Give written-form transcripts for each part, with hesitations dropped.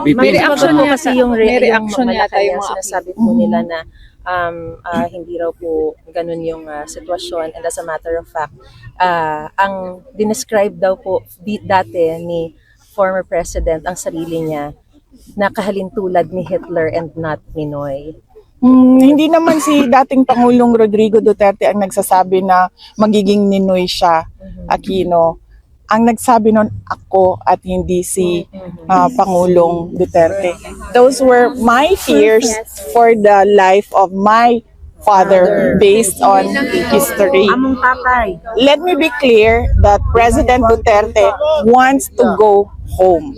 May reaction po kasi yung reaction yung yata yung mga sinasabi po nila na hindi raw po ganun yung sitwasyon, and as a matter of fact, ang dinescribe daw po dati ni former president ang sarili niya na kahalintulad ni Hitler and not Ninoy. Hindi naman si dating Pangulong Rodrigo Duterte ang nagsasabi na magiging Ninoy siya, Aquino. Ang nagsabi nun ako at hindi si Pangulong Duterte. Those were my fears for the life of my father based on history. Among tatay. Let me be clear that President Duterte wants to go home.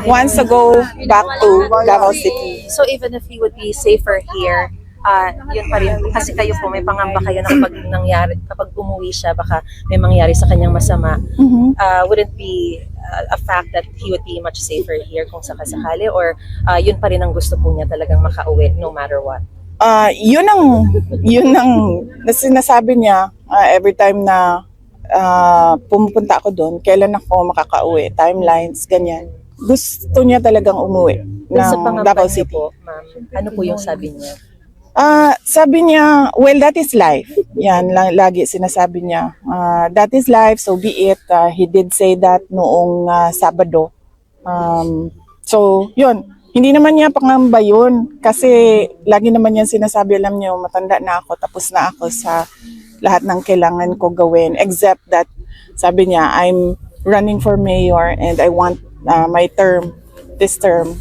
Wants to go back to Davao City. So even if he would be safer here, yun pa rin, kasi kayo po may pangamba kayo na kapag umuwi siya, baka may mangyari sa kanyang masama. Would it be a fact that he would be much safer here kung sakasakali, or yun pa rin ang gusto po niya talagang makauwi no matter what? Yun ang sinasabi niya every time na pumupunta ako doon, kailan ako makakauwi, timelines, ganyan. Gusto niya talagang umuwi Sa ng pangamba Davao niyo City. po, ma'am, ano po yung sabi niya? Sabi niya, well, that is life. Yan, lagi sinasabi niya. That is life, so be it. He did say that noong Sabado. So, yun. Hindi naman niya pangamba yun. Kasi lagi naman niya sinasabi, alam niyo, matanda na ako, tapos na ako sa lahat ng kailangan ko gawin. Except that, sabi niya, I'm running for mayor and I want my term, this term,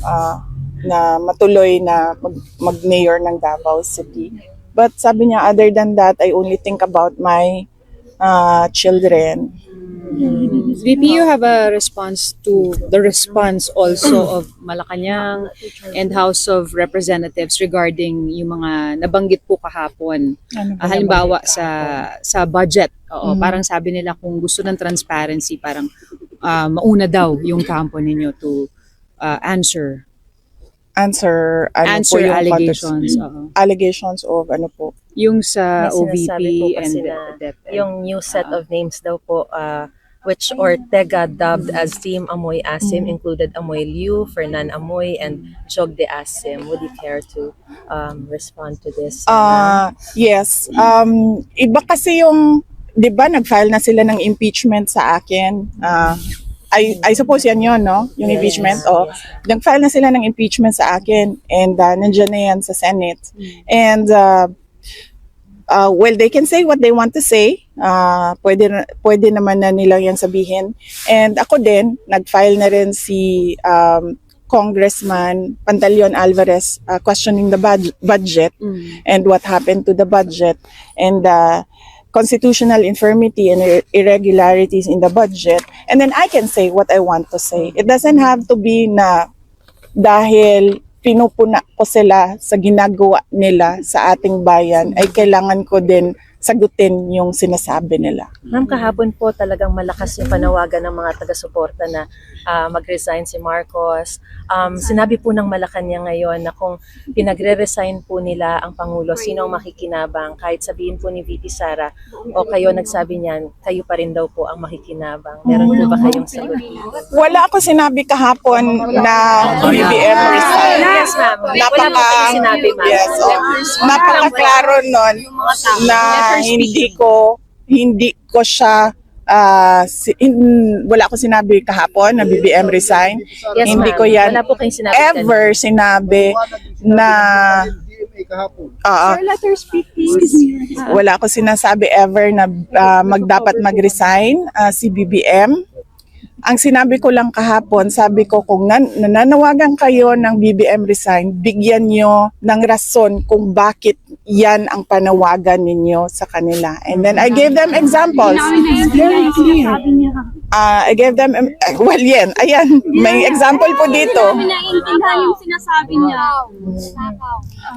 na matuloy na mag-mayor ng Davao City. But sabi niya, other than that, I only think about my children. VP, you have a response to the response also of Malacanang and House of Representatives regarding yung mga nabanggit po kahapon. Halimbawa sa budget. Parang sabi nila kung gusto ng transparency, parang mauna daw yung kampo ninyo to answer po yung allegations. Allegations of ano po? Yung sa May sinasabi po OVP kasi and na DepEd. yung new set of names daw po, which Ortega dubbed as Team Amoy Asim, included Amoy Liu, Fernan Amoy, and Jog de Asim. Would you care to respond to this? Yes. Iba kasi yung, di ba, nag-file na sila ng impeachment sa akin. I suppose yan yun, no? Yung impeachment. Nag-file na sila ng impeachment sa akin and nandiyan na yan sa Senate. And well, they can say what they want to say. Pwede naman na nila yan sabihin. And ako din, nag-file na rin si Congressman Pantaleon Alvarez questioning the budget and what happened to the budget and constitutional infirmity and irregularities in the budget. And then I can say what I want to say. It doesn't have to be na dahil pinupuna ko sila sa ginagawa nila sa ating bayan, ay kailangan ko din sagutin yung sinasabi nila. Ma'am, kahapon po talagang malakas yung panawagan ng mga taga-suporta na mag-resign si Marcos. Sinabi po ng Malacanang ngayon na kung pinagre-resign po nila ang Pangulo, sino ang makikinabang? Kahit sabihin po ni VP Sara o kayo nagsabi niyan, kayo pa rin daw po ang makikinabang. Meron po ba kayong sagot? Wala ako sinabi kahapon na BBM resign. Yes, ma'am. Wala po kayo sinabi, ma'am. Yes, napaka-klaro nun na hindi ko siya wala ako sinabi kahapon na BBM resign. Yes, Hindi ma'am. ko yan Wala po kayong sinabi ever sinabi na wala ako sinasabi ever na dapat mag-resign si BBM. Ang sinabi ko lang kahapon, sabi ko kung nananawagan kayo ng BBM resign, bigyan nyo ng rason kung bakit yan ang panawagan ninyo sa kanila. And then I gave them examples. I gave them, well yan, ayan, may example po dito. Naiintindihan yung sinasabi niya.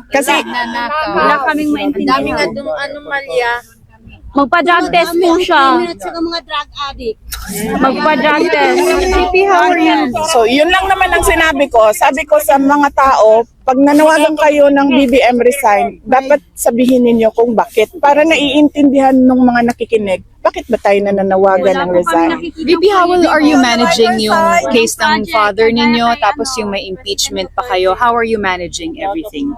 Kasi, Wala kaming maintindihan. Dami nga itong anomalya. Magpa-drug test po siya. At saka mga drug addict. Magpa-justice. VP, how are you? So, yun lang naman ang sinabi ko. Sabi ko sa mga tao, pag nanawagan kayo ng BBM resign, dapat sabihin ninyo kung bakit. Para naiintindihan ng mga nakikinig, bakit ba tayo nananawagan ng resign? VP, how are you managing yung case ng father ninyo, tapos yung may impeachment pa kayo? How are you managing everything?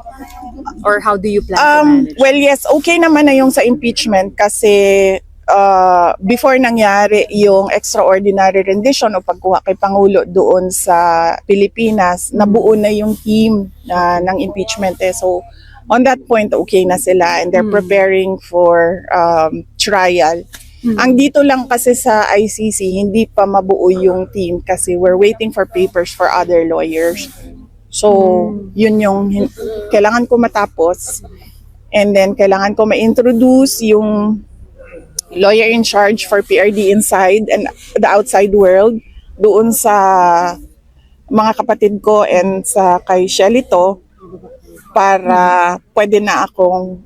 Or how do you plan to manage? Well, yes, okay naman na yung sa impeachment kasi before nangyari yung extraordinary rendition o pagkuha kay Pangulo doon sa Pilipinas, nabuo na yung team ng impeachment eh. So, on that point, okay na sila and they're preparing for trial. Ang dito lang kasi sa ICC, hindi pa mabuo yung team kasi we're waiting for papers for other lawyers. So, yun yung kailangan ko matapos. And then, kailangan ko ma-introduce yung lawyer in charge for PRD inside and the outside world doon sa mga kapatid ko and sa kay Shelito para pwede na akong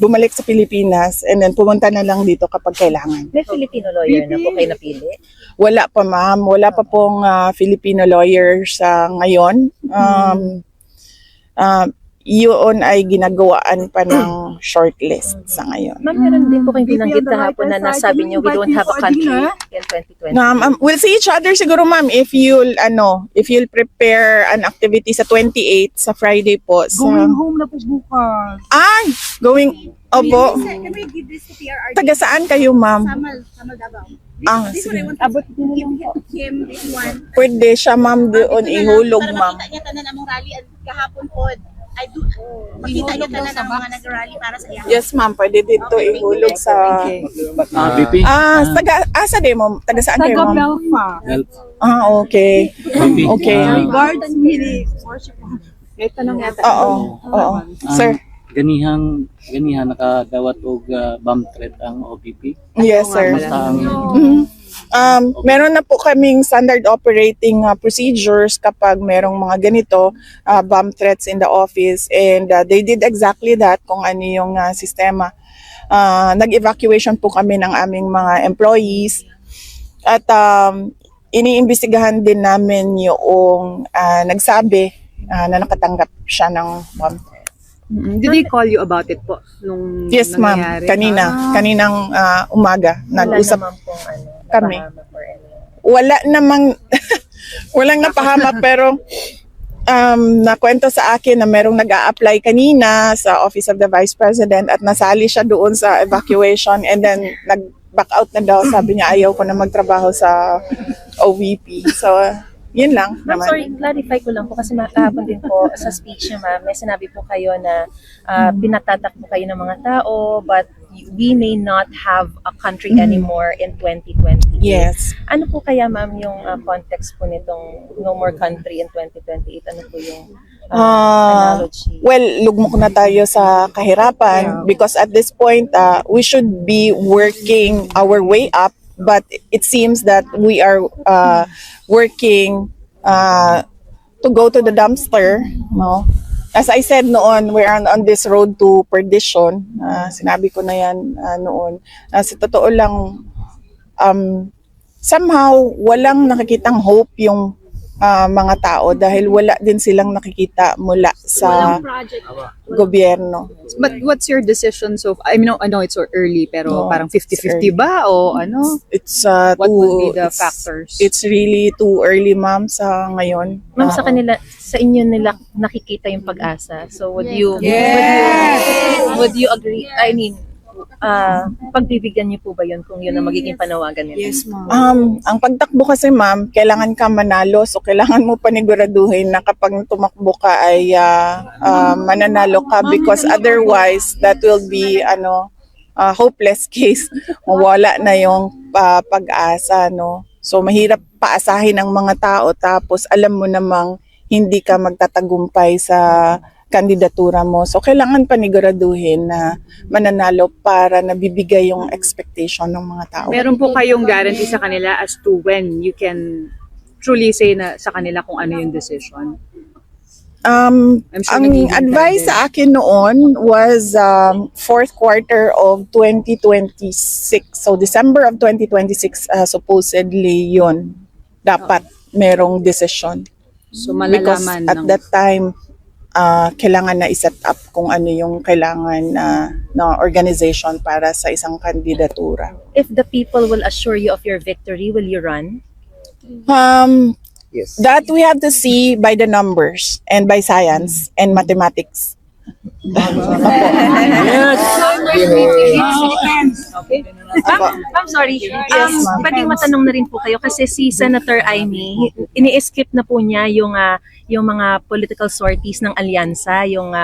bumalik sa Pilipinas and then pumunta na lang dito kapag kailangan. May Filipino lawyer na po kayo napili? Wala pa ma'am, wala pa pong Filipino lawyer sa ngayon. Yun ay ginagawaan pa ng shortlist sa ngayon. Ma'am, meron din po kayong binanggit kahapon na nasabi niyo we don't have a country in 2020. We'll see each other siguro ma'am if you'll prepare an activity sa 28 sa Friday po. Going home na po bukas. Going opo. Can we give this to PRRD? Taga saan kayo ma'am? Samal Davao. Sige. Abot din him, this one. Pwede siya ma'am doon ihulog ma'am. Makita niya tanan among rally at kahapon po. Makita niya tanan ang mga nag-rally para sa iya. Yes ma'am, pwede dito ihulog sa BP. asa de mo? Taga saan kayo Taga ma'am? Belfa. Okay. BP. Okay. Guards really worship. May tanong yata. Oo. Sir. Ganihan nakadawat og bomb threat ang OPP. Yes sir. Basta ang Meron na po kaming standard operating procedures kapag merong mga ganito, bomb threats in the office and they did exactly that kung ano yung sistema. Nag-evacuation po kami ng aming mga employees at iniimbestigahan din namin yung nagsabi na nakatanggap siya ng bomb threat. Did they call you about it po? Nung Yes ma'am, nangyari? kaninang umaga nag-usap Wala naman pong kami. napahamak or anything. Wala namang walang napahama pero nakwento sa akin na merong nag-a-apply kanina sa Office of the Vice President at nasali siya doon sa evacuation and then nag-back out na daw. Sabi niya ayaw ko na magtrabaho sa OVP. So, yun lang Ma'am, naman. sorry, clarify ko lang po kasi kahapon din po sa speech niyo, ma'am, may sinabi po kayo na pinatatak po kayo ng mga tao but we may not have a country anymore in 2020. Yes. Ano po kaya, ma'am, yung context po nitong no more country in 2028? Ano po yung analogy? Well, lugmok na tayo sa kahirapan because at this point, we should be working our way up but it seems that we are working to go to the dumpster, no? As I said noon, we're on this road to perdition. Sinabi ko na yan noon. Sa totoo lang, somehow walang nakikitang hope yung mga tao dahil wala din silang nakikita mula sa gobyerno. But what's your decision so I mean, I know it's so early pero No, parang it's 50-50 ba o ano? It's What would be the it's- factors? It's really too early, ma'am, sa ngayon. Ma'am, sa kanila, sa inyo nila nakikita yung pag-asa. So would you would you agree? I mean, pagbibigyan niyo po ba yun kung yun ang magiging panawagan nila? Yes, ma'am. Ang pagtakbo kasi, ma'am, kailangan ka manalo. So, kailangan mo paniguraduhin na kapag tumakbo ka ay mananalo ka because otherwise, that will be hopeless case. Mawala na yung pag-asa, no? So, mahirap paasahin ang mga tao tapos alam mo namang hindi ka magtatagumpay sa kandidatura mo. So, kailangan paniguraduhin na mananalo para nabibigay yung expectation ng mga tao. Meron po kayong guarantee sa kanila as to when you can truly say na sa kanila kung ano yung decision? Um, I'm sure ang naging advice sa akin noon was fourth quarter of 2026. So December of 2026 supposedly yun dapat merong decision. So Because malalaman at ng that time kailangan na i-set up kung ano yung kailangan na organization para sa isang kandidatura. If the people will assure you of your victory, will you run? Yes. That we have to see by the numbers and by science and mathematics. I'm sorry. Yes, ma'am. Pwedeng matanong na rin po kayo kasi si Senator Amy, ini-skip na po niya yung mga political sorties ng alyansa, yung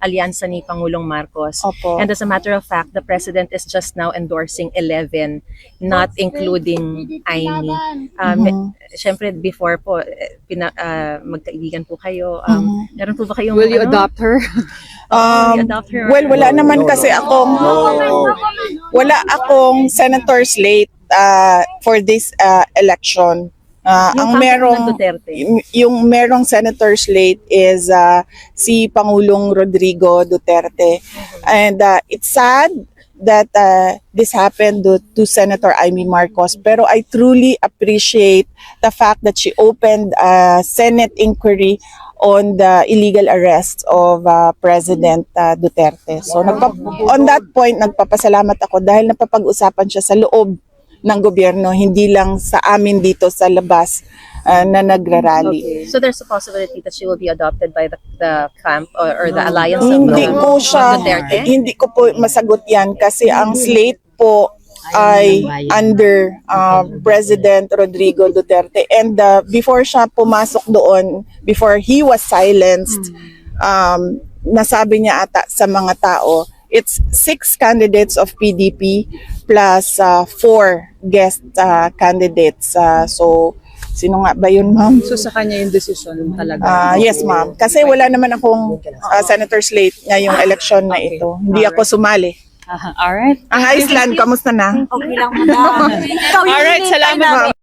alyansa ni Pangulong Marcos. Opo. And as a matter of fact, the President is just now endorsing 11, not including Amy. Siyempre, before po, magkaibigan po kayo. Meron po ba kayong... will you adopt her? Will you adopt her? Well, wala naman kasi akong wala akong senator slate for this election. Ang merong Duterte. yung merong senator slate is si Pangulong Rodrigo Duterte. And it's sad that this happened to Senator Amy Marcos, pero I truly appreciate the fact that she opened a Senate inquiry on the illegal arrest of President Duterte. So on that point, nagpapasalamat ako dahil napapag-usapan siya sa loob ng gobyerno, hindi lang sa amin dito sa labas na nagrarally. So there's a possibility that she will be adopted by the camp or the alliance of Hindi ko siya, Duterte? hindi ko po masagot yan kasi ang slate po ay under President Rodrigo Duterte. And before siya pumasok doon, before he was silenced, nasabi niya ata sa mga tao, it's 6 candidates of PDP plus 4 guest candidates. So, sino nga ba yun, ma'am? So sa kanya yung decision talaga. Yes, ma'am. Kasi wala naman akong senator slate ngayong election na ito. Hindi ako sumali. Alright. Iceland, kamusta na? Okay lang, madam. Alright, salamat.